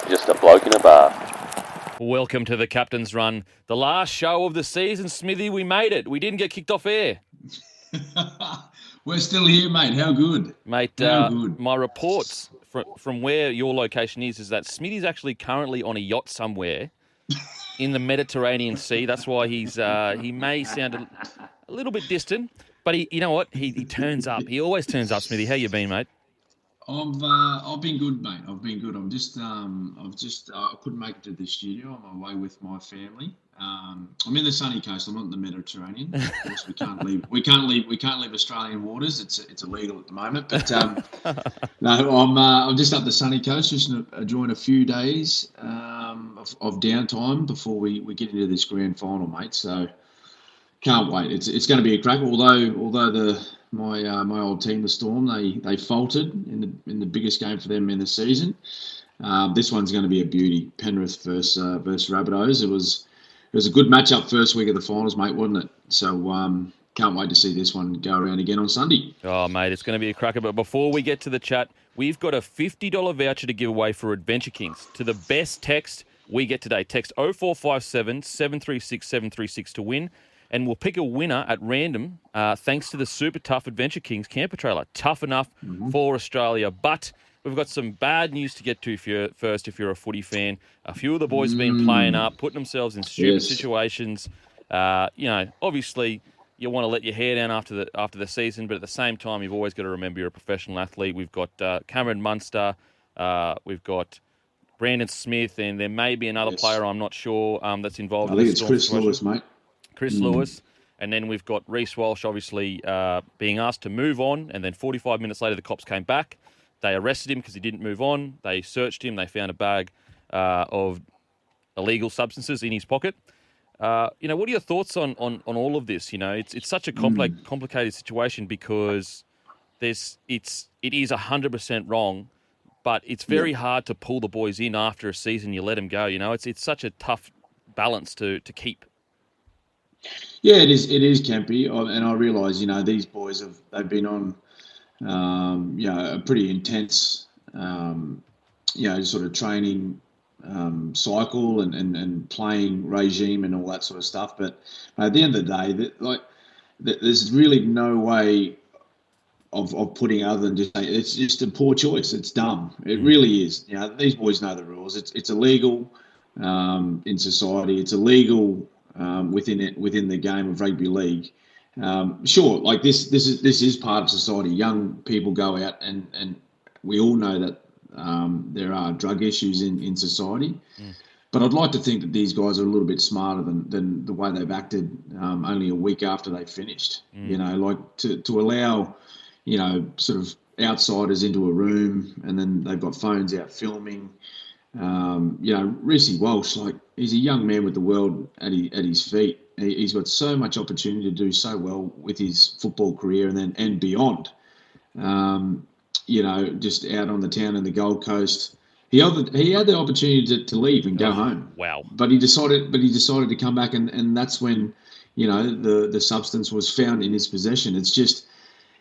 just a bloke in a bar. Welcome to the Captain's Run, the last show of the season. Smithy, we made it. We didn't get kicked off air. We're still here, mate. How good? Mate, How good? My reports from where your location is that Smithy's actually currently on a yacht somewhere in the Mediterranean Sea. That's why he may sound a little bit distant, but you know what? He turns up. He always turns up, Smithy. How you been, mate? I've been good, mate. I've been good. I couldn't make it to the studio. I'm away with my family. I'm in the sunny coast. I'm not in the Mediterranean. Of course, we can't leave Australian waters. It's illegal at the moment. But no, I'm just up the sunny coast, just enjoying a few days of downtime before we get into this grand final, mate. So can't wait. It's going to be a crack. Although my old team, the Storm, they faltered in the biggest game for them in the season. This one's going to be a beauty. Penrith versus Rabbitohs. It was a good matchup first week of the finals, mate, wasn't it? So can't wait to see this one go around again on Sunday. Oh, mate, it's going to be a cracker. But before we get to the chat, we've got a $50 voucher to give away for Adventure Kings. To the best text we get today, text 0457 736 736 to win. And we'll pick a winner at random thanks to the super tough Adventure Kings camper trailer. Tough enough for Australia. But we've got some bad news to get to if you're a footy fan. A few of the boys have been playing up, putting themselves in stupid situations. Obviously you want to let your hair down after the season, but at the same time, you've always got to remember you're a professional athlete. We've got Cameron Munster. We've got Brandon Smith, and there may be another player, I'm not sure, that's involved. I think it's Chris Lewis, mate. Chris Lewis, and then we've got Reece Walsh obviously being asked to move on, and then 45 minutes later the cops came back. They arrested him because he didn't move on. They searched him. They found a bag of illegal substances in his pocket. What are your thoughts on all of this? It's such a complicated situation because it is 100% wrong, but it's very hard to pull the boys in after a season. You let them go. It's such a tough balance to keep. Yeah, it is, Campy, and I realise, these boys they've been on, a pretty intense, sort of training cycle and playing regime and all that sort of stuff. But at the end of the day, there's really no way of putting other than just say it's just a poor choice. It's dumb. It really is. These boys know the rules. It's illegal in society. It's illegal. Within the game of rugby league, sure. Like this is part of society. Young people go out, and we all know that there are drug issues in society. But I'd like to think that these guys are a little bit smarter than the way they've acted only a week after they finished. To allow sort of outsiders into a room, and then they've got phones out filming. Reece Walsh, he's a young man with the world at his feet. He's got so much opportunity to do so well with his football career and beyond. Just out on the town in the Gold Coast, he had the opportunity to leave and go home. Wow! But he decided to come back, and that's when the substance was found in his possession.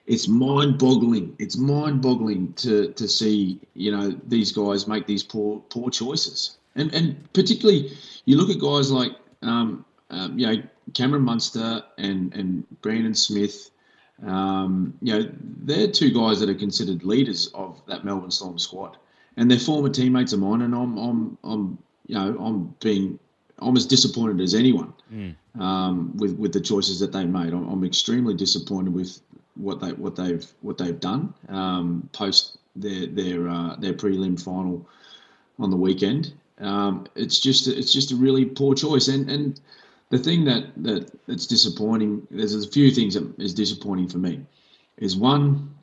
It's mind-boggling. It's mind-boggling to see, these guys make these poor choices. And particularly, you look at guys like, Cameron Munster and Brandon Smith. They're two guys that are considered leaders of that Melbourne Storm squad, and they're former teammates of mine. And I'm as disappointed as anyone with the choices that they made. I'm extremely disappointed with what they've done post their prelim final on the weekend. It's just a really poor choice. And the thing that's disappointing, there's a few things that is disappointing for me. Is one,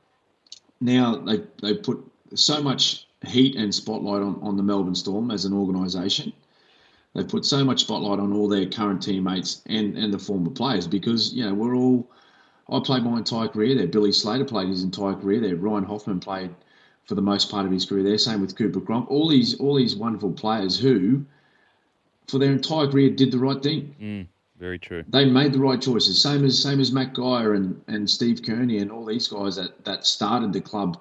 now they put so much heat and spotlight on the Melbourne Storm as an organisation. They've put so much spotlight on all their current teammates and the former players because I played my entire career there. Billy Slater played his entire career there. Ryan Hoffman played for the most part of his career there. Same with Cooper Cronk. All these wonderful players who, for their entire career, did the right thing. Very true. They made the right choices. Same as Matt Geyer and Steve Kearney and all these guys that started the club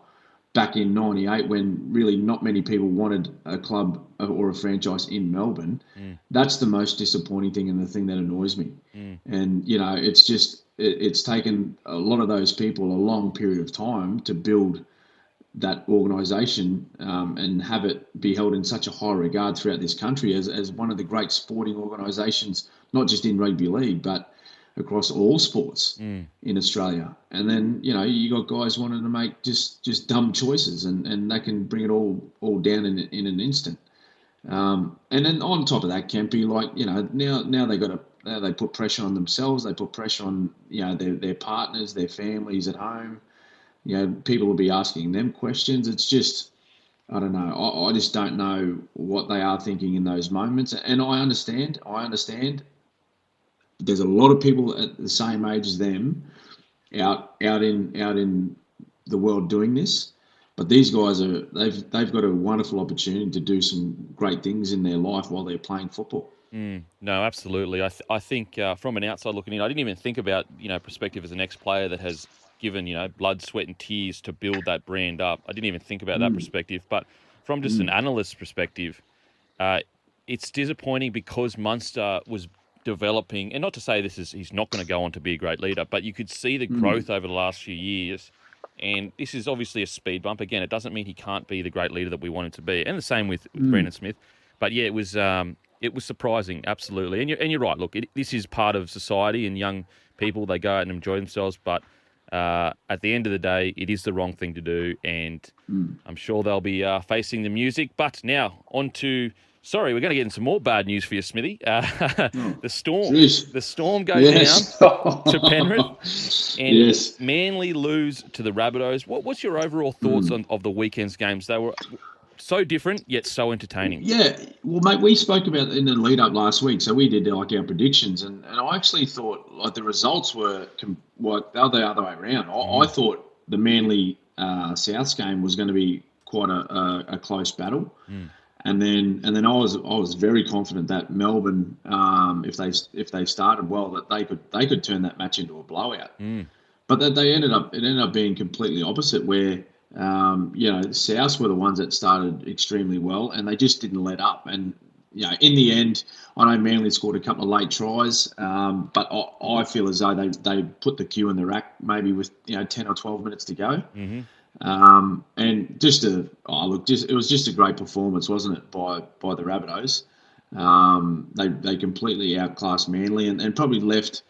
back in '98 when really not many people wanted a club or a franchise in Melbourne. That's the most disappointing thing and the thing that annoys me. And, it's just it's taken a lot of those people a long period of time to build that organisation and have it be held in such a high regard throughout this country as one of the great sporting organisations, not just in rugby league, but across all sports in Australia. And then, you got guys wanting to make just dumb choices and they can bring it all down in an instant. And then on top of that, Kempy, now they put pressure on themselves. They put pressure on, their partners, their families at home. People will be asking them questions. It's just, I don't know. I just don't know what they are thinking in those moments. And I understand. There's a lot of people at the same age as them out in the world doing this. But these guys they've got a wonderful opportunity to do some great things in their life while they're playing football. No, absolutely. I think from an outside looking in, I didn't even think about, perspective as an ex-player that has given, blood, sweat and tears to build that brand up. I didn't even think about that perspective. But from just an analyst's perspective, it's disappointing because Munster was developing, and not to say he's not going to go on to be a great leader, but you could see the growth over the last few years. And this is obviously a speed bump. Again, it doesn't mean he can't be the great leader that we want him to be. And the same with Brandon Smith. But yeah, it was surprising, absolutely. And you're right. Look, this is part of society, and young people, they go out and enjoy themselves. But at the end of the day, it is the wrong thing to do, and I'm sure they'll be facing the music. But now on to, we're going to get into some more bad news for you, Smithy. The Storm. Jeez. The Storm go down to Penrith, and Manly lose to the Rabbitohs. What's your overall thoughts of the weekend's games? They were so different, yet so entertaining. Yeah, well, mate, we spoke about it in the lead-up last week, so we did our predictions, and I actually thought the results were the other way around. I thought the Manly Souths game was going to be quite a close battle, and then I was very confident that Melbourne, if they started well, that they could turn that match into a blowout. But that it ended up being completely opposite, where the Souths were the ones that started extremely well, and they just didn't let up. And in the end, I know Manly scored a couple of late tries, but I feel as though they put the cue in the rack maybe with 10 or 12 minutes to go. And it was just a great performance, wasn't it, by the Rabbitohs? They completely outclassed Manly and probably left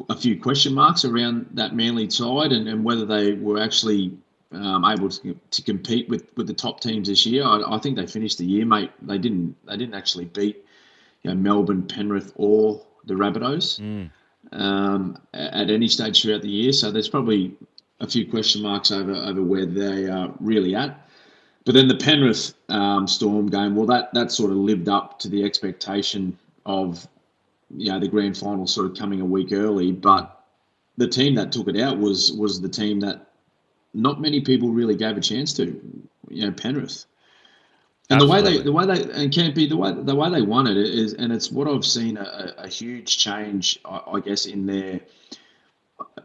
a few question marks around that Manly side and whether they were actually able to compete with the top teams this year. I think they finished the year, mate. They didn't actually beat Melbourne, Penrith, or the Rabbitohs at any stage throughout the year. So there's probably a few question marks over where they are really at. But then the Penrith Storm game, well, that sort of lived up to the expectation of the grand final sort of coming a week early, but the team that took it out was the team that not many people really gave a chance to, Penrith. And Absolutely. the way they won it is, and it's what I've seen a huge change, I guess, in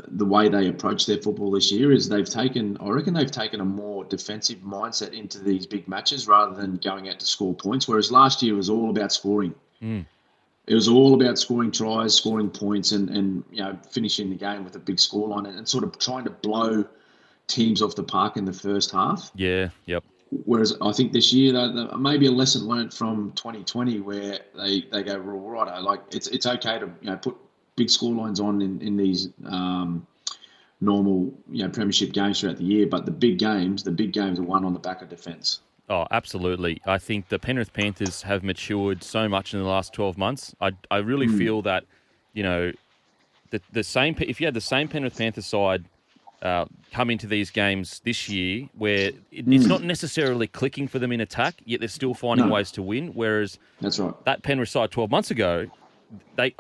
the way they approach their football this year is I reckon they've taken a more defensive mindset into these big matches rather than going out to score points. Whereas last year was all about scoring. It was all about scoring tries, scoring points, and finishing the game with a big scoreline and sort of trying to blow teams off the park in the first half. Yeah, yep. Whereas I think this year, maybe a lesson learnt from 2020 where they go, well, righto, like it's okay to put big scorelines on in these normal premiership games throughout the year, but the big games are won on the back of defence. Oh, absolutely. I think the Penrith Panthers have matured so much in the last 12 months. I really feel that, the same. If you had the same Penrith Panthers side come into these games this year, where it's not necessarily clicking for them in attack, yet they're still finding ways to win. Whereas that's right. That Penrith side 12 months ago, they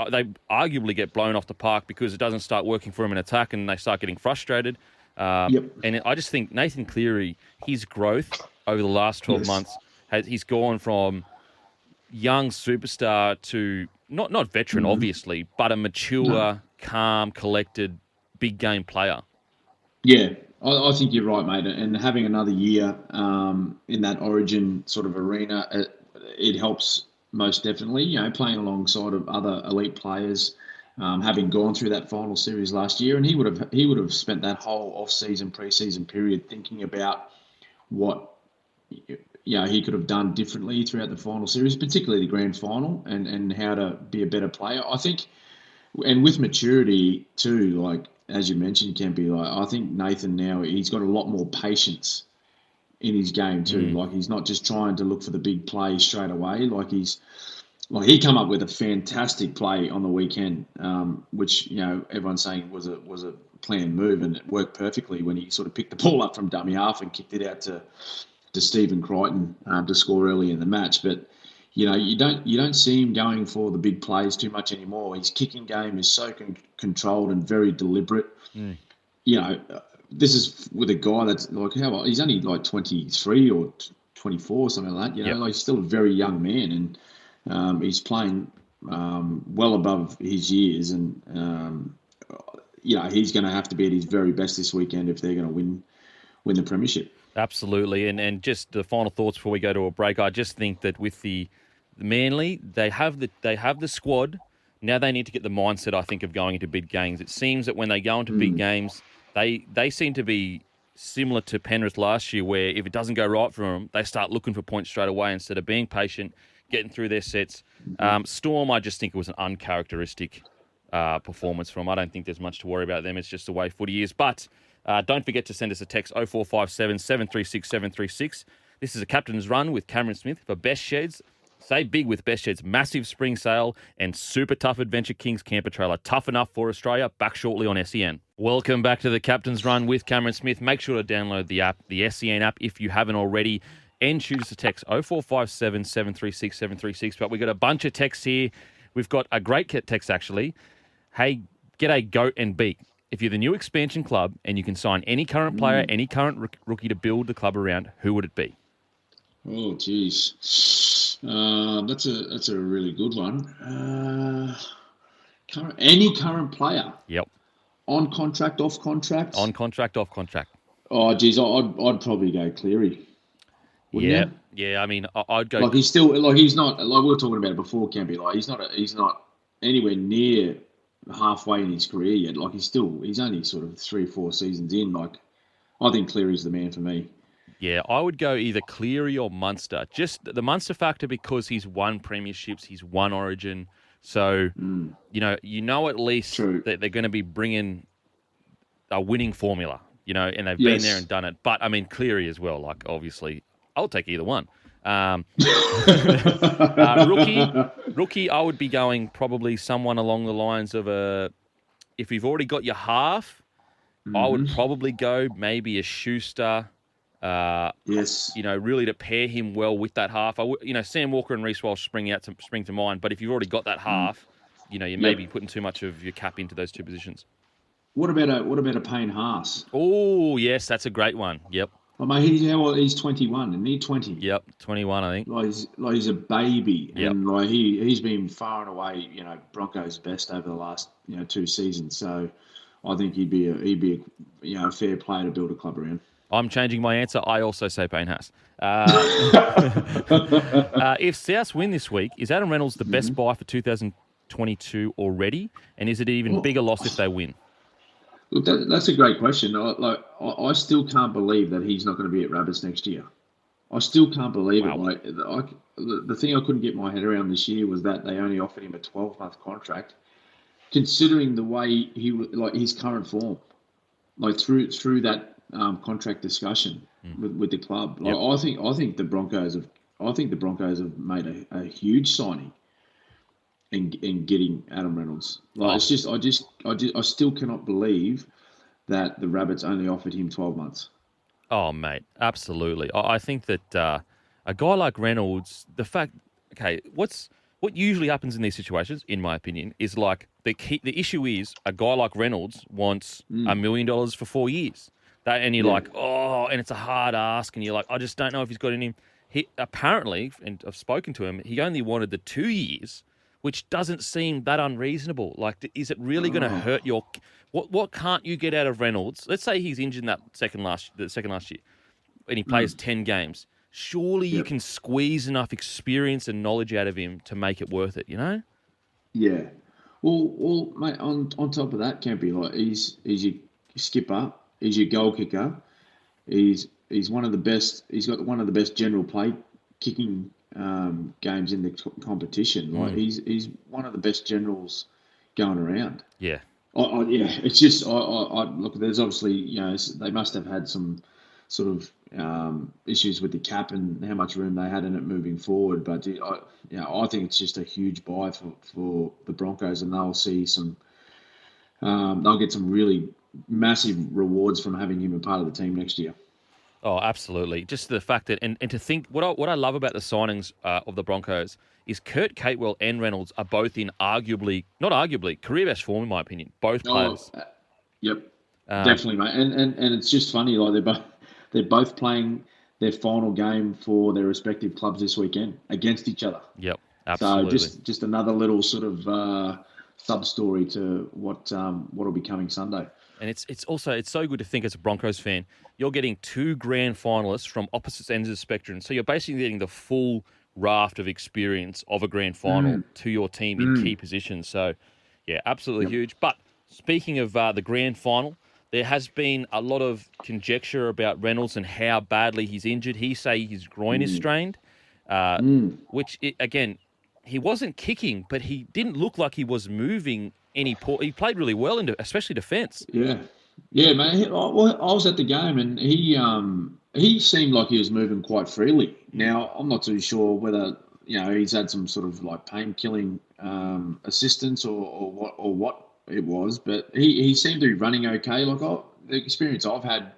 arguably get blown off the park because it doesn't start working for them in attack, and they start getting frustrated. And I just think Nathan Cleary, his growth over the last 12 months, he's gone from young superstar to not veteran, obviously, but a mature, calm, collected, big game player. Yeah, I think you're right, mate. And having another year in that Origin sort of arena, it helps most definitely. Playing alongside of other elite players, having gone through that final series last year, and he would have spent that whole off-season, pre-season period thinking about what he could have done differently throughout the final series, particularly the grand final, and how to be a better player. I think, and with maturity too, like as you mentioned, Kempy, like I think Nathan now he's got a lot more patience in his game too. Like he's not just trying to look for the big play straight away. He come up with a fantastic play on the weekend, which everyone's saying was a planned move, and it worked perfectly when he sort of picked the ball up from dummy half and kicked it out to Stephen Crichton to score early in the match. But you don't see him going for the big plays too much anymore. His kicking game is so controlled and very deliberate. This is with a guy that's like how old? He's only like 23 or 24, something like that. Like he's still a very young man, and he's playing well above his years, and he's going to have to be at his very best this weekend if they're going to win the premiership. Absolutely, and just the final thoughts before we go to a break. I just think that with the Manly, they have the squad. Now they need to get the mindset, I think, of going into big games. It seems that when they go into big games, they seem to be similar to Penrith last year, where if it doesn't go right for them, they start looking for points straight away instead of being patient, getting through their sets. Storm, I just think it was an uncharacteristic performance from. I don't think there's much to worry about them. It's just the way footy is. But don't forget to send us a text 0457 736 736. This is a Captain's Run with Cameron Smith for Best Sheds. Save big with Best Sheds' massive spring sale and super tough Adventure Kings camper trailer. Tough enough for Australia. Back shortly on SEN. Welcome back to the Captain's Run with Cameron Smith. Make sure to download the app, the SEN app, if you haven't already, and shoot us a text 0457 736 736. But we've got a bunch of texts here. We've got a great text, actually. Hey, g'day, Goat and Beak. If you're the new expansion club and you can sign any current player, any current rookie to build the club around, who would it be? Oh, geez. That's a really good one. Any current player? Yep. On contract, off contract? On contract, off contract. Oh, geez, I'd probably go Cleary. Yeah, yeah. I mean, I'd go. Like he's not like we were talking about it before, Campy. Like he's not anywhere near halfway in his career yet. Like he's only sort of 3-4 seasons in. Like I think Cleary's the man for me. Yeah, I would go either Cleary or Munster. Just the Munster factor because he's won premierships, he's won Origin. So, at least that they're going to be bringing a winning formula, and they've been there and done it. But, I mean, Cleary as well, like, obviously, I'll take either one. Rookie, I would be going probably someone along the lines of if you've already got your half, I would probably go maybe a Schuster. Really to pair him well with that half. Sam Walker and Reece Walsh spring to mind. But if you've already got that half, you may be putting too much of your cap into those two positions. What about a Payne Haas? Oh yes, that's a great one. Yep. Oh, mate, he's 21, and he's 20. Yep, 21, I think. He's a baby, yep. And he's been far and away, Broncos' best over the last 2 seasons. So I think he'd be a fair player to build a club around. I'm changing my answer. I also say Payne Haas. If Souths win this week, is Adam Reynolds the best buy for 2022 already? And is it an even bigger loss if they win? Look, that's a great question. I still can't believe that he's not going to be at Rabbits next year. I still can't believe it. The thing I couldn't get my head around this year was that they only offered him a 12-month contract, considering the way his current form, through that contract discussion with the club. Yep. I think the Broncos have made a huge signing in getting Adam Reynolds. It's just I still cannot believe that the Rabbits only offered him 12 months. Oh, mate, absolutely. I think that a guy like Reynolds, what usually happens in these situations, in my opinion, is like the issue is a guy like Reynolds wants $1 million for 4 years. And you're like, and it's a hard ask, and you're like, I just don't know if he's got in him. He apparently, and I've spoken to him, he only wanted the 2 years, which doesn't seem that unreasonable. Like, is it really going to hurt your? What can't you get out of Reynolds? Let's say he's injured in the second last year, and he plays 10 games. Surely you can squeeze enough experience and knowledge out of him to make it worth it. You know? Yeah. Well, mate. On top of that, Campy, like he's your skipper, he's your goal kicker, he's one of the best. He's got one of the best general play kicking games in the competition. Like he's one of the best generals going around. Yeah. Yeah, it's just I look. There's obviously they must have had some sort of issues with the cap and how much room they had in it moving forward. But I think it's just a huge buy for the Broncos, and they'll see some. They'll get some really massive rewards from having him a part of the team next year. Oh, absolutely. Just the fact that, and to think, what I love about the signings of the Broncos is Kurt Catewell and Reynolds are both in not arguably, career best form, in my opinion. Both players. Yep, definitely, mate. And it's just funny, like they're both playing their final game for their respective clubs this weekend against each other. Yep, absolutely. So just another little sort of sub-story to what'll be coming Sunday. And it's so good to think as a Broncos fan, you're getting two grand finalists from opposite ends of the spectrum. So you're basically getting the full raft of experience of a grand final to your team in key positions. So, yeah, absolutely huge. But speaking of the grand final, there has been a lot of conjecture about Reynolds and how badly he's injured. He say his groin is strained, which, again, he wasn't kicking, but he didn't look like he was moving he played really well, especially defence. Yeah, mate. I was at the game, and he seemed like he was moving quite freely. Now, I'm not too sure whether he's had some sort of like pain killing assistance or what it was, but he seemed to be running okay. Like the experience I've had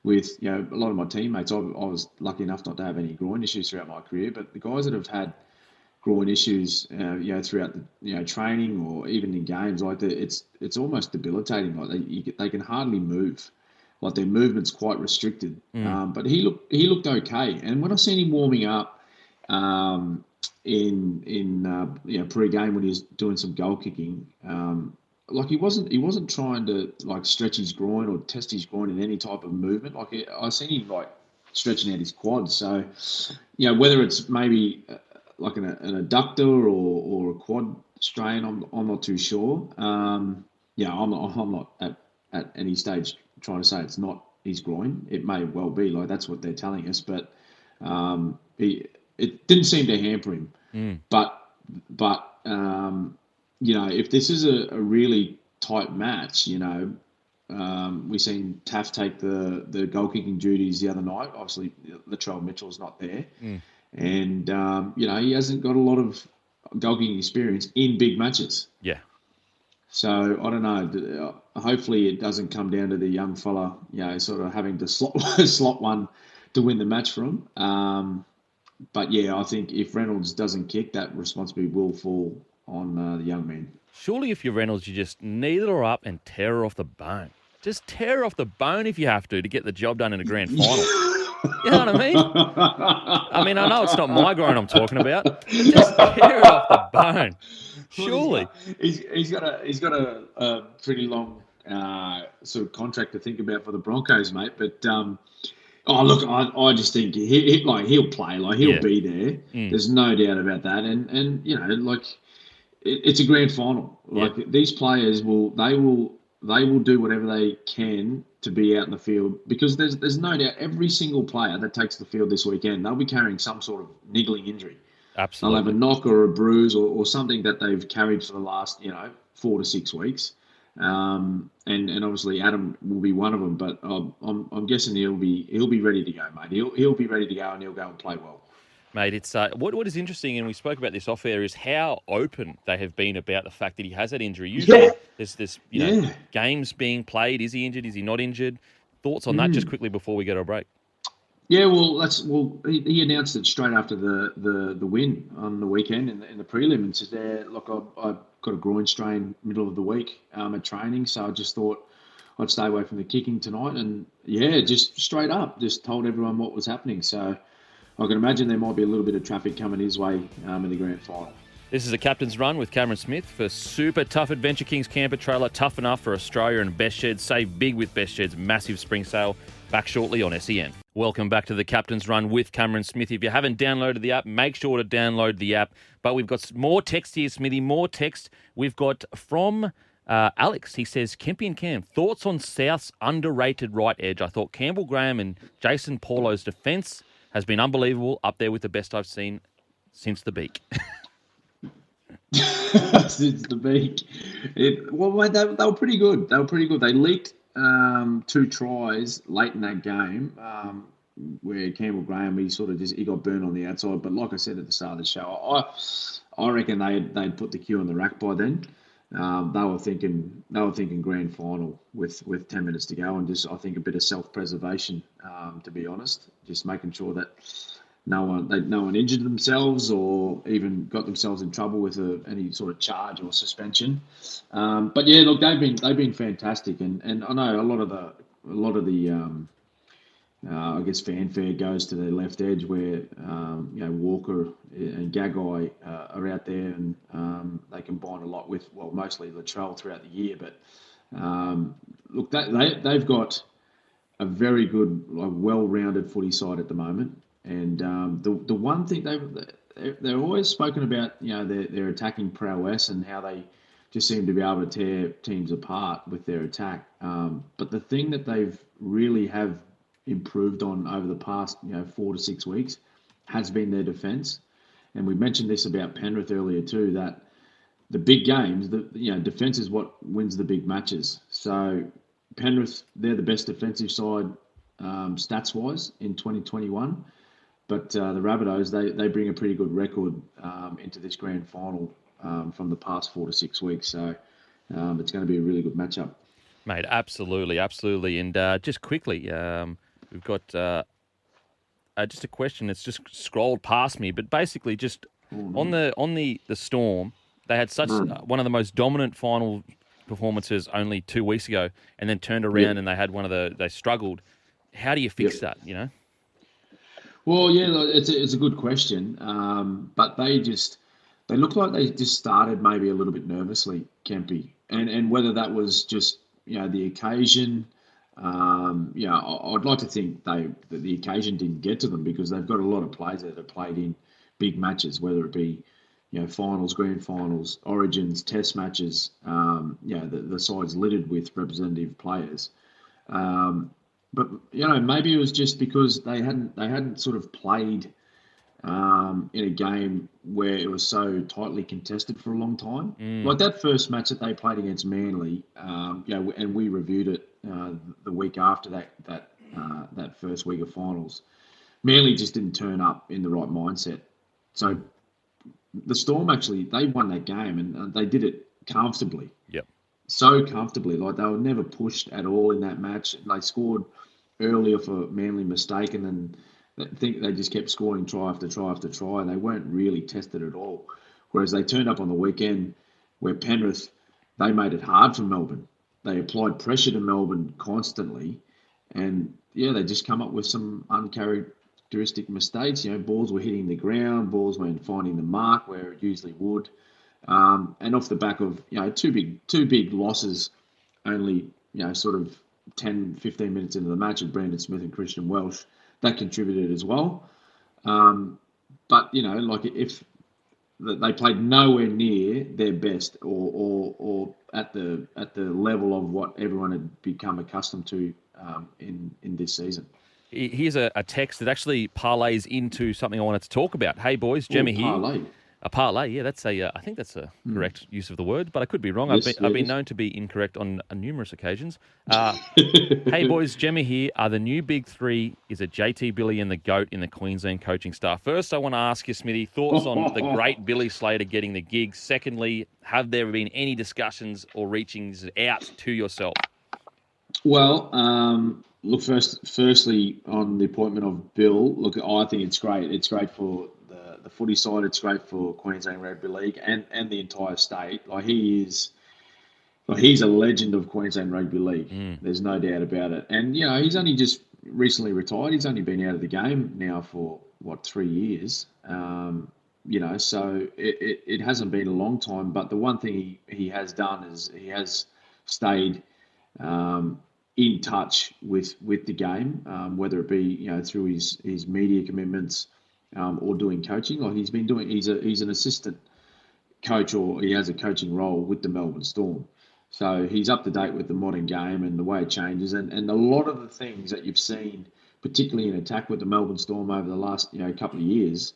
with a lot of my teammates, I was lucky enough not to have any groin issues throughout my career, but the guys that have had groin issues, throughout the training or even in games, like it's almost debilitating. Like they can hardly move, like their movement's quite restricted. But he looked okay. And when I seen him warming up, in pre-game when he was doing some goal kicking, like he wasn't trying to like stretch his groin or test his groin in any type of movement. Like I seen him like stretching out his quads. So, whether it's maybe like an adductor or a quad strain, I'm not too sure. I'm not at any stage trying to say it's not his groin. It may well be, like that's what they're telling us, but it didn't seem to hamper him. But if this is a really tight match, we seen Taff take the goal kicking duties the other night. Obviously, Latrell Mitchell's not there. And, he hasn't got a lot of goal kicking experience in big matches. Yeah. So, I don't know. Hopefully it doesn't come down to the young fella, sort of having to slot one to win the match for him. But, yeah, I think if Reynolds doesn't kick, that responsibility will fall on the young man. Surely if you're Reynolds, you just needle her up and tear her off the bone. Just tear her off the bone if you have to get the job done in a grand final. You know what I mean? I mean, I know it's not my groin I'm talking about. But just tear it off the bone. Surely. He's got a pretty long sort of contract to think about for the Broncos, mate. But look, I just think he'll play, like he'll be there. There's no doubt about that. And it's a grand final. Like these players will do whatever they can to be out in the field, because there's no doubt every single player that takes the field this weekend, they'll be carrying some sort of niggling injury. Absolutely. They'll have a knock or a bruise or something that they've carried for the last 4 to 6 weeks. And obviously Adam will be one of them, but I'm guessing he'll be ready to go, mate. He'll be ready to go, and he'll go and play well. Mate, it's what is interesting, and we spoke about this off air, is how open they have been about the fact that he has that injury. Usually, there's this, games being played. Is he injured? Is he not injured? Thoughts on that, just quickly before we go to a break. Yeah, he announced it straight after the win on the weekend in the prelim, and said, "Look, I got a groin strain middle of the week at training, so I just thought I'd stay away from the kicking tonight." And just straight up, just told everyone what was happening. So I can imagine there might be a little bit of traffic coming his way in the grand final. This is a captain's run with Cameron Smith for super tough Adventure Kings camper trailer. Tough enough for Australia and Best Sheds. Save big with Best Sheds' massive spring sale. Back shortly on SEN. Welcome back to the captain's run with Cameron Smith. If you haven't downloaded the app, make sure to download the app. But we've got more text here, Smithy. More text. We've got from Alex. He says, Kempy and Cam, thoughts on South's underrated right edge? I thought Campbell Graham and Jason Paulo's defence has been unbelievable, up there with the best I've seen since the Beak. Since the Beak. Mate, they were pretty good. They leaked 2 tries late in that game where Campbell Graham, he got burned on the outside. But like I said at the start of the show, I reckon they'd put the cue on the rack by then. They were thinking grand final with 10 minutes to go, and just I think a bit of self-preservation, to be honest, just making sure that no one injured themselves or even got themselves in trouble with any sort of charge or suspension. But yeah, look, they've been fantastic, and I know a lot of the I guess fanfare goes to their left edge where Walker and Gagai are out there, and they combine a lot with mostly Latrell throughout the year. But look, they've got a very good, well-rounded footy side at the moment. And the one thing they're always spoken about, their attacking prowess and how they just seem to be able to tear teams apart with their attack. But the thing that they've really have improved on over the past 4 to 6 weeks has been their defence. And we mentioned this about Penrith earlier too, that the big games, defence is what wins the big matches. So Penrith, they're the best defensive side stats-wise in 2021. But the Rabbitohs, they bring a pretty good record into this grand final from the past 4 to 6 weeks. So it's going to be a really good matchup. Mate, absolutely. And just quickly, we've got just a question that's just scrolled past me, but basically just on the Storm, they had such one of the most dominant final performances only 2 weeks ago, and then turned around and they had they struggled. How do you fix that? Well, yeah, it's a good question, but they look like they just started maybe a little bit nervously, Kempy, and whether that was just the occasion. I'd like to think that the occasion didn't get to them because they've got a lot of players that have played in big matches, whether it be finals, grand finals, origins, test matches. The side's littered with representative players. But maybe it was just because they hadn't sort of played in a game where it was so tightly contested for a long time. Like that first match that they played against Manly, and we reviewed it the week after that first week of finals. Manly just didn't turn up in the right mindset. So the Storm actually, they won that game and they did it comfortably. Yep. So comfortably, like they were never pushed at all in that match. They scored earlier for Manly mistake, and then I think they just kept scoring try after try after try, and they weren't really tested at all. Whereas they turned up on the weekend where Penrith, they made it hard for Melbourne. They applied pressure to Melbourne constantly, and they just come up with some uncharacteristic mistakes. Balls were hitting the ground, balls weren't finding the mark where it usually would. And off the back of two big losses, only sort of 10, 15 minutes into the match with Brandon Smith and Christian Welsh, that contributed as well. But if they played nowhere near their best or at the level of what everyone had become accustomed to in this season. Here's a text that actually parlays into something I wanted to talk about. Hey boys, Jemmy here. Parlay. A parlay, yeah, I think that's a correct use of the word, but I could be wrong. Yes, I've been known to be incorrect on numerous occasions. Hey boys, Jemmy here. The new big three is a JT Billy and the GOAT in the Queensland coaching staff. First, I want to ask you, Smithy, thoughts on the great Billy Slater getting the gig? Secondly, have there been any discussions or reachings out to yourself? Well, look, firstly, on the appointment of Bill, look, I think it's great. It's great for the footy side. It's great for Queensland Rugby League and the entire state. He's a legend of Queensland Rugby League. There's no doubt about it. And, he's only just recently retired. He's only been out of the game now for, 3 years. So it hasn't been a long time. But the one thing he has done is he has stayed in touch with the game, whether it be through his media commitments or doing coaching. Like he's been doing, he's an assistant coach, or he has a coaching role with the Melbourne Storm. So he's up to date with the modern game and the way it changes, and a lot of the things that you've seen, particularly in attack with the Melbourne Storm over the last couple of years,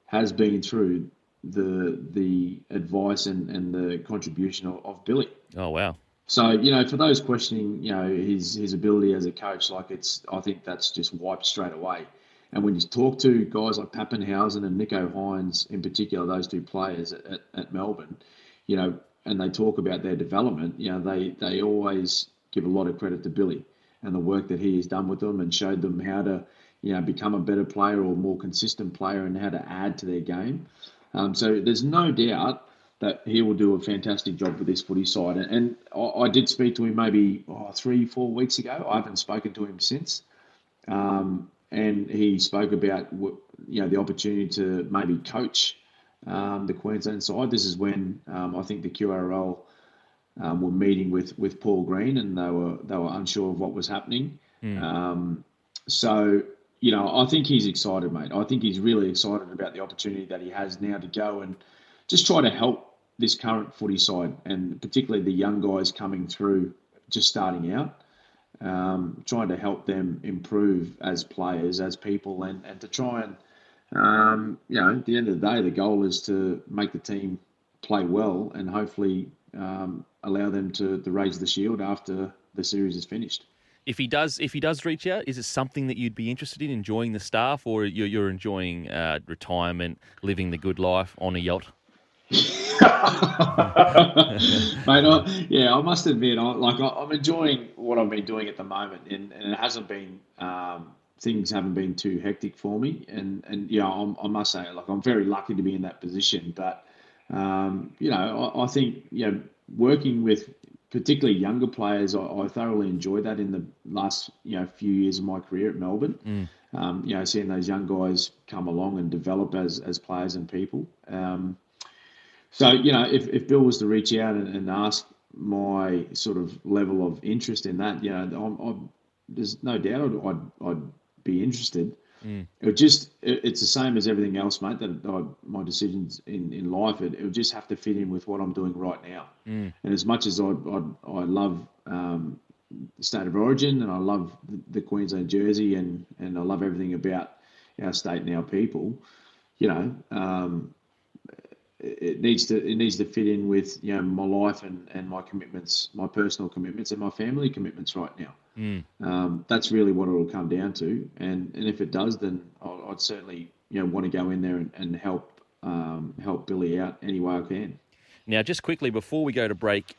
has been through the advice and the contribution of Billy. Oh wow! So for those questioning his ability as a coach, I think that's just wiped straight away. And when you talk to guys like Pappenhausen and Nico Hines, in particular, those two players at Melbourne, and they talk about their development, they always give a lot of credit to Billy and the work that he has done with them and showed them how to, become a better player or more consistent player and how to add to their game. So there's no doubt that he will do a fantastic job with this footy side. And I did speak to him maybe 3-4 weeks ago. I haven't spoken to him since. And he spoke about the opportunity to maybe coach the Queensland side. This is when I think the QRL were meeting with Paul Green, and they were unsure of what was happening. So I think he's excited, mate. I think he's really excited about the opportunity that he has now to go and just try to help this current footy side, and particularly the young guys coming through, just starting out. Trying to help them improve as players, as people, and to try and, at the end of the day, the goal is to make the team play well and hopefully allow them to raise the shield after the series is finished. If he does reach out, is it something that you'd be interested in, enjoying the staff, or you're enjoying retirement, living the good life on a yacht? Mate, I must admit, I'm enjoying what I've been doing at the moment, and it hasn't been things haven't been too hectic for me, and I must say, I'm very lucky to be in that position. But I think working with particularly younger players, I thoroughly enjoyed that in the last few years of my career at Melbourne. Seeing those young guys come along and develop as players and people. So, if Bill was to reach out and ask my sort of level of interest in that, there's no doubt I'd be interested. It's the same as everything else, mate, that my decisions in life, it would just have to fit in with what I'm doing right now. And as much as I love the state of origin, and I love the Queensland jersey, and I love everything about our state and our people, it needs to fit in with my life and my commitments, my personal commitments and my family commitments right now. That's really what it will come down to, and if it does, then I'd certainly want to go in there and help Billy out any way I can. Now, just quickly before we go to break,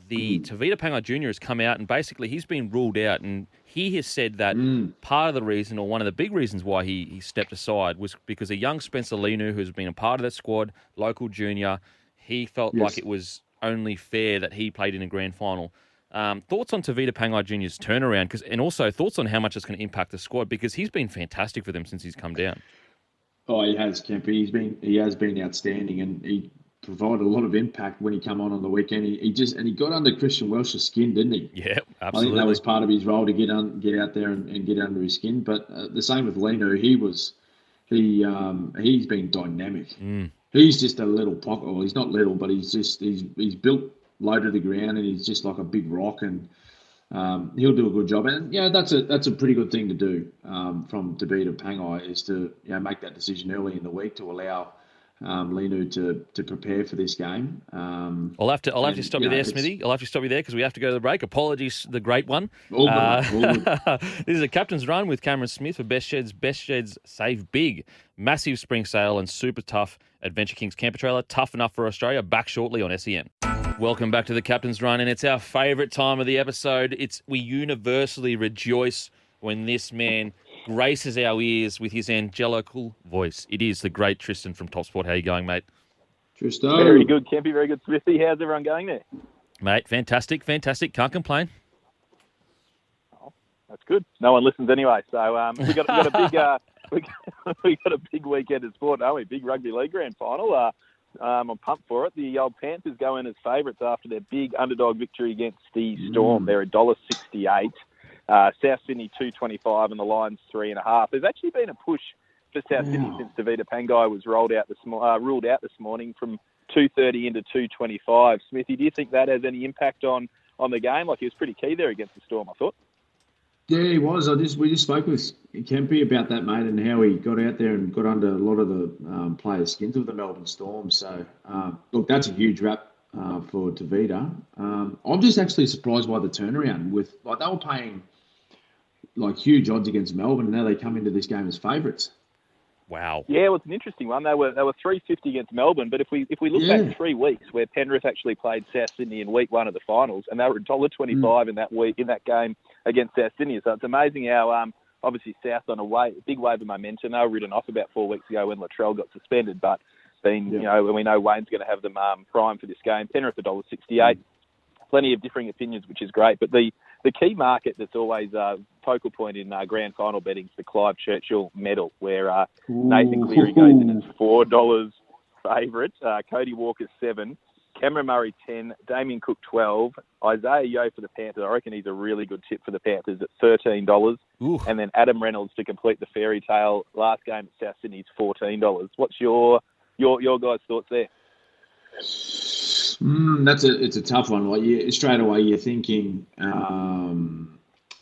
the Tavita Pangai Jr. has come out and basically he's been ruled out, and he has said that part of the reason, or one of the big reasons why he stepped aside, was because a young Spencer Linu, who's been a part of that squad, local junior, he felt like it was only fair that he played in a grand final. Thoughts on Tavita Pangai Jr.'s turnaround, and also thoughts on how much it's going to impact the squad, because he's been fantastic for them since he's come down. Oh, he has, Kempy. He has been outstanding, and he provided a lot of impact when he came on the weekend. He got under Christian Welsh's skin, didn't he? Yeah, absolutely. I think that was part of his role to get out there and get under his skin. But the same with Lino. He's been dynamic. He's just a little pocket. Well, he's not little, but he's built low to the ground, and he's just like a big rock, and he'll do a good job. And that's a pretty good thing to do from Tavita Pangai, is to make that decision early in the week to allow Linu to prepare for this game. I'll have to stop you there, Smithy. I'll have to stop you there because we have to go to the break. Apologies, the great one. All good. This is a Captain's Run with Cameron Smith for Best Sheds. Best Sheds save big. Massive spring sale and super tough Adventure Kings camper trailer. Tough enough for Australia. Back shortly on SEN. Welcome back to the Captain's Run, and it's our favourite time of the episode. We universally rejoice when this man graces our ears with his angelical voice. It is the great Tristan from TopSport. How are you going, mate? Tristan. Very good, Kempy. Very good, Smithy. How's everyone going there? Mate, fantastic. Can't complain. Oh, that's good. No one listens anyway. So we got a we got a big weekend of sport, don't we? Big rugby league grand final. I'm pumped for it. The old Panthers go in as favourites after their big underdog victory against the Storm. They're $1.68. South Sydney $2.25 and the Lions $3.5. There's actually been a push for South Sydney since Davida Pangai was ruled out this morning from 2.30 into 2.25. Smithy, do you think that has any impact on the game? Like, he was pretty key there against the Storm, I thought. Yeah, he was. We just spoke with Kempy about that, mate, and how he got out there and got under a lot of the players' skins with the Melbourne Storm. So, look, that's a huge wrap for Davida. I'm just actually surprised by the turnaround. With they were paying like huge odds against Melbourne, and now they come into this game as favourites. Wow. Yeah, it was an interesting one. They were $3.50 against Melbourne, but if we look back 3 weeks where Penrith actually played South Sydney in week 1 of the finals, and they were $1.25 in that week in that game against South Sydney. So it's amazing how obviously South on a big wave of momentum. They were ridden off about 4 weeks ago when Latrell got suspended, but you know, when we know Wayne's going to have them prime for this game. Penrith $1.68. Plenty of differing opinions, which is great. But the key market that's always a focal point in grand final betting is the Clive Churchill medal, where Nathan Cleary goes in as $4 favourite, Cody Walker $7, Cameron Murray $10, Damien Cook $12, Isaiah Yeo for the Panthers. I reckon he's a really good tip for the Panthers at $13, and then Adam Reynolds to complete the fairy tale last game at South Sydney's $14. What's your guys' thoughts there? It's a tough one. Like, straight away you're thinking,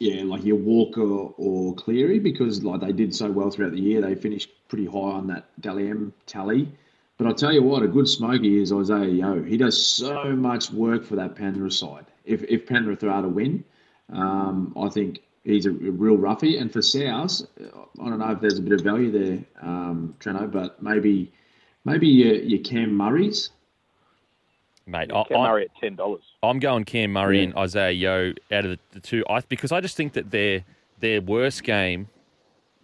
like your Walker or Cleary, because like they did so well throughout the year. They finished pretty high on that Dally M tally. But I'll tell you what, a good smoky is Isaiah Yeo. He does so much work for that Penrith side. If Penrith are to win, I think he's a real roughie. And for South, I don't know if there's a bit of value there, Treno, but maybe your Cam Murray's. Mate, Cam Murray at $10. I'm going Cam Murray and Isaiah Yeo out of the two, because I just think that their worst game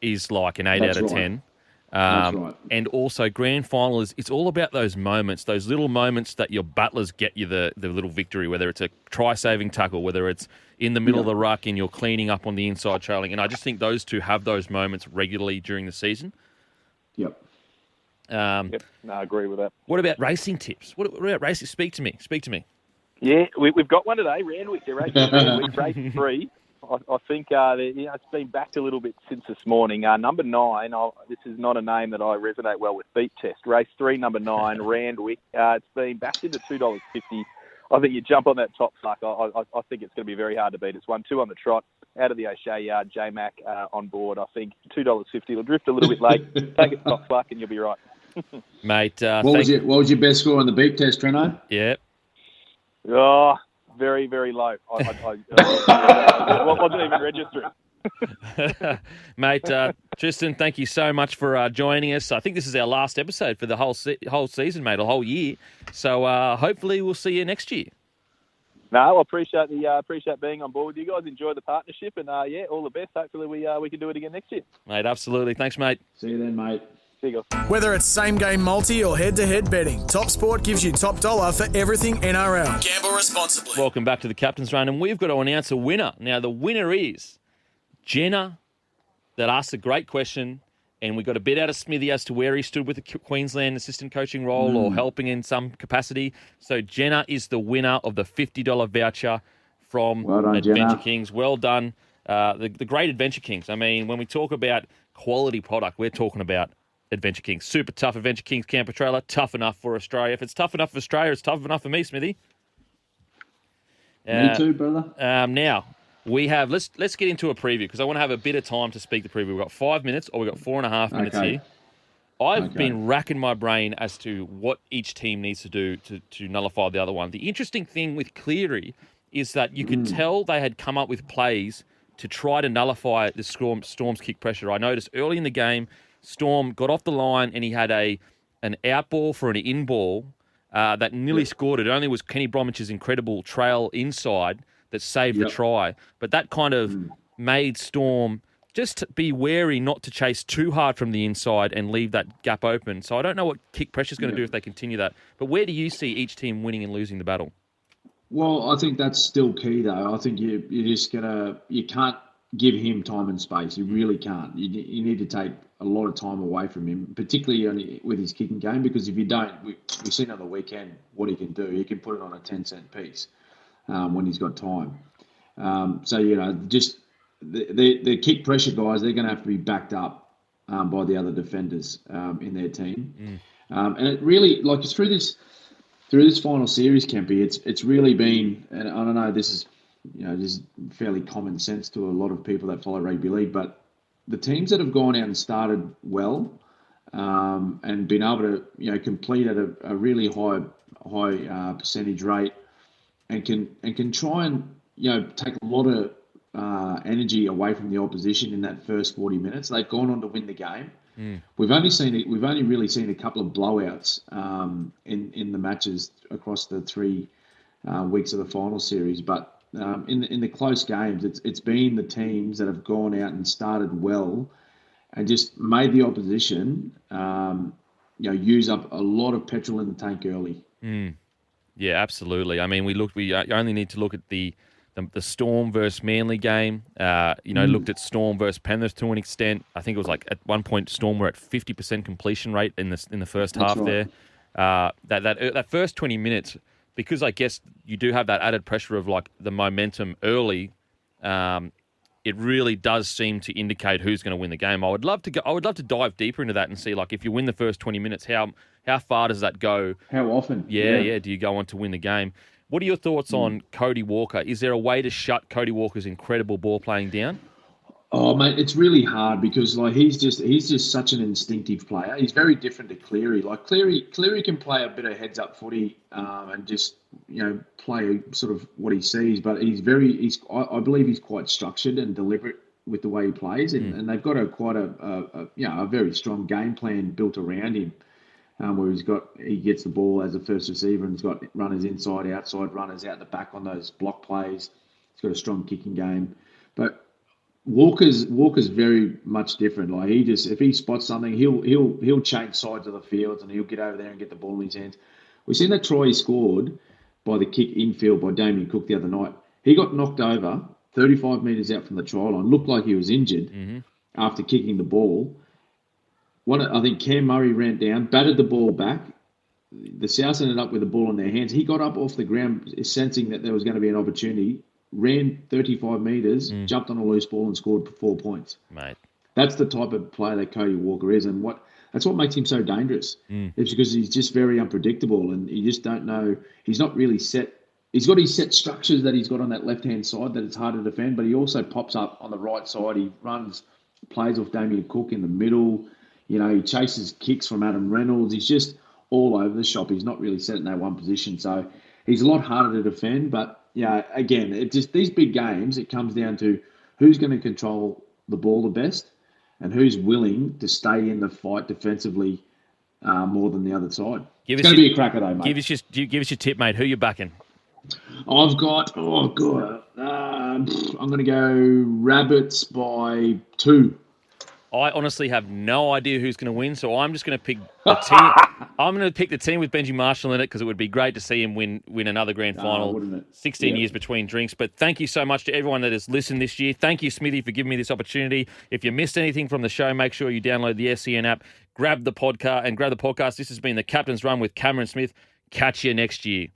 is like an 8 out of 10. That's right. And also, grand final it's all about those moments, those little moments that your battlers get you the little victory, whether it's a try-saving tackle, whether it's in the middle of the ruck and you're cleaning up on the inside trailing. And I just think those two have those moments regularly during the season. Yep. No, I agree with that. What about racing tips? What about racing? Speak to me. Yeah, we've got one today. Randwick, they're racing Randwick, race 3. I think it's been backed a little bit since this morning. Number 9, this is not a name that I resonate well with. Beat Test, race 3, number 9, Randwick. It's been backed into $2.50. I think you jump on that top fuck. I think it's going to be very hard to beat. It's 1-2 on the trot. Out of the O'Shea yard, J-Mac on board. I think $2.50. It'll drift a little bit late. Take it top fuck and you'll be right. Mate, what was your best score on the Beat Test, Treno? Yeah. Oh, very, very low. I wasn't even registering. Mate, Tristan, thank you so much for joining us. I think this is our last episode for the whole season, mate, a whole year. So hopefully we'll see you next year. No, I appreciate being on board with you guys. Enjoy the partnership, and all the best. Hopefully we can do it again next year. Mate, absolutely. Thanks, mate. See you then, mate. Whether it's same-game multi or head-to-head betting, TopSport gives you top dollar for everything NRL. Gamble responsibly. Welcome back to the Captain's Run, and we've got to announce a winner. Now, the winner is Jenna, that asked a great question, and we got a bit out of Smithy as to where he stood with the Queensland assistant coaching role or helping in some capacity. So Jenna is the winner of the $50 voucher from Adventure Jenna. Kings. Well done. The great Adventure Kings. I mean, when we talk about quality product, we're talking about Adventure Kings. Super tough Adventure Kings camper trailer. Tough enough for Australia. If it's tough enough for Australia, it's tough enough for me, Smithy. Me too, brother. Now, we have... Let's get into a preview, because I want to have a bit of time to speak the preview. We've got 5 minutes, or we've got 4.5 minutes here. I've been racking my brain as to what each team needs to do to nullify the other one. The interesting thing with Cleary is that you could tell they had come up with plays to try to nullify the Storm's kick pressure. I noticed early in the game, Storm got off the line and he had an out ball for an in ball that nearly scored. It only was Kenny Bromwich's incredible trail inside that saved the try. But that kind of made Storm just be wary not to chase too hard from the inside and leave that gap open. So I don't know what kick pressure is going to do if they continue that. But where do you see each team winning and losing the battle? Well, I think that's still key, though. I think you're just you can't give him time and space. You really can't. You need to take a lot of time away from him, particularly with his kicking game, because if you don't, we've seen on the weekend what he can do. He can put it on a 10-cent piece when he's got time. So, just the kick pressure guys, they're going to have to be backed up by the other defenders in their team. And it really, like, through this final series, Kempy, it's really been, and I don't know, this is just fairly common sense to a lot of people that follow rugby league, but the teams that have gone out and started well and been able to complete at a really high percentage rate and can try and take a lot of energy away from the opposition in that first 40 minutes, they've gone on to win the game. We've only really seen a couple of blowouts in the matches across the 3 weeks of the final series, but in the close games, it's been the teams that have gone out and started well and just made the opposition use up a lot of petrol in the tank early. Yeah, absolutely. I mean, we only need to look at the Storm versus Manly game. Looked at Storm versus Penrith to an extent. I think it was like at one point Storm were at 50% completion rate in the first half there. That first 20 minutes, because I guess you do have that added pressure of like the momentum early. It really does seem to indicate who's going to win the game. I would love to dive deeper into that and see, like, if you win the first 20 minutes, how far does that go? How often? Yeah. Do you go on to win the game? What are your thoughts on Cody Walker? Is there a way to shut Cody Walker's incredible ball playing down? Oh, mate, it's really hard because he's just such an instinctive player. He's very different to Cleary. Like Cleary can play a bit of heads up footy and just play sort of what he sees. But I believe he's quite structured and deliberate with the way he plays, and they've got a very strong game plan built around him. Where he gets the ball as a first receiver and he's got runners inside, outside, runners out the back on those block plays. He's got a strong kicking game, but Walker's very much different. Like if he spots something, he'll change sides of the fields and he'll get over there and get the ball in his hands. We've seen that try he scored by the kick infield by Damien Cook the other night. He got knocked over 35 metres out from the try line, looked like he was injured after kicking the ball. I think Cam Murray ran down, batted the ball back. The Souths ended up with the ball in their hands. He got up off the ground, sensing that there was going to be an opportunity, ran 35 metres, jumped on a loose ball and scored 4 points. Mate, that's the type of player that Cody Walker is, and that's what makes him so dangerous. It's because he's just very unpredictable, and you just don't know. He's not really set. He's got his set structures that he's got on that left-hand side that it's hard to defend, but he also pops up on the right side. He plays off Damien Cook in the middle. He chases kicks from Adam Reynolds. He's just all over the shop. He's not really set in that one position. So he's a lot harder to defend. But, again, these big games, it comes down to who's going to control the ball the best and who's willing to stay in the fight defensively more than the other side. It's going to be a cracker, though, mate. Give us your tip, mate. Who you backing? I've got, I'm going to go Rabbits by 2. I honestly have no idea who's going to win, so I'm just going to pick the team. I'm going to pick the team with Benji Marshall in it because it would be great to see him win another grand final. Wouldn't it? 16 years between drinks. But thank you so much to everyone that has listened this year. Thank you, Smithy, for giving me this opportunity. If you missed anything from the show, make sure you download the SEN app, grab the podcast. This has been the Captain's Run with Cameron Smith. Catch you next year.